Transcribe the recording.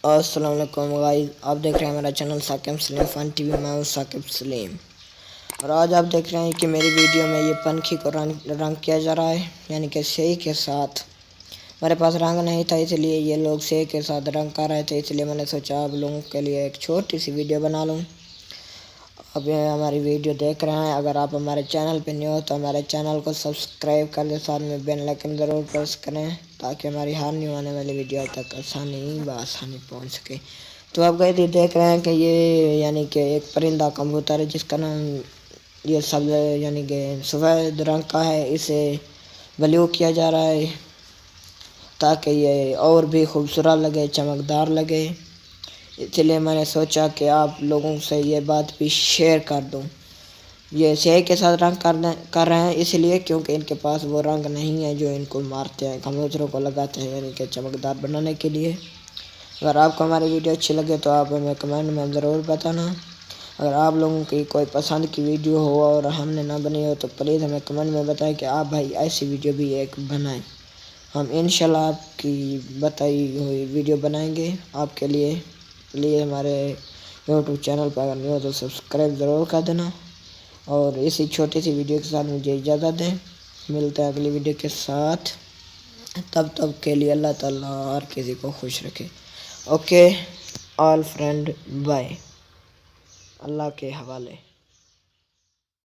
अस्सलाम वालेकुम गाइस, आप देख रहे हैं मेरा channel Saqib Saleem fun TV. मैं हूँ साकिब सलीम और आज आप देख रहे हैं कि मेरी वीडियो में ये पंखी को रंग किया जा रहा है, यानी कि स्याही के साथ। मेरे पास रंग नहीं था, इसलिए ये लोग स्याही के साथ रंग कर रहे थे, इसलिए मैंने सोचा आप लोगों के लिए एक छोटी सी वीडियो बना लूँ। अब ये हमारी वीडियो देख रहे हैं, अगर आप हमारे चैनल पे न्यू हो तो हमारे चैनल को सब्सक्राइब कर दें, साथ में बेल आइकन ज़रूर प्रेस करें ताकि हमारी हर न्यू आने वाली वीडियो तक आसानी पहुंच सके। तो आप गए देख रहे हैं कि ये यानी कि एक परिंदा कबूतर है जिसका नाम ये सब यानी कि सफ़ेद रंग का है। इसे ब्लू किया जा रहा है ताकि ये और भी खूबसूरत लगे, चमकदार लगे। इसलिए मैंने सोचा कि आप लोगों से ये बात भी शेयर कर दूं। ये स्याही के साथ रंग कर रहे हैं इसलिए क्योंकि इनके पास वो रंग नहीं है जो इनको मारते हैं, कबूतरों को लगाते हैं, यानी कि चमकदार बनाने के लिए। अगर आपको हमारी वीडियो अच्छी लगे तो आप हमें कमेंट में ज़रूर बताना। अगर आप लोगों की कोई पसंद की वीडियो हो और हमने ना बनी हो तो प्लीज़ हमें कमेंट में बताएं कि आप भाई ऐसी वीडियो भी एक बनाएं। हम इंशाल्लाह आपकी बताई हुई वीडियो बनाएंगे आपके लिए। हमारे यूट्यूब चैनल पर अगर नहीं हो तो सब्सक्राइब ज़रूर कर देना और इसी छोटी सी वीडियो के साथ मुझे इजाज़त दें। मिलते हैं अगली वीडियो के साथ, तब के लिए अल्लाह ताला हर किसी को खुश रखे। Okay all friend, bye. अल्लाह के हवाले।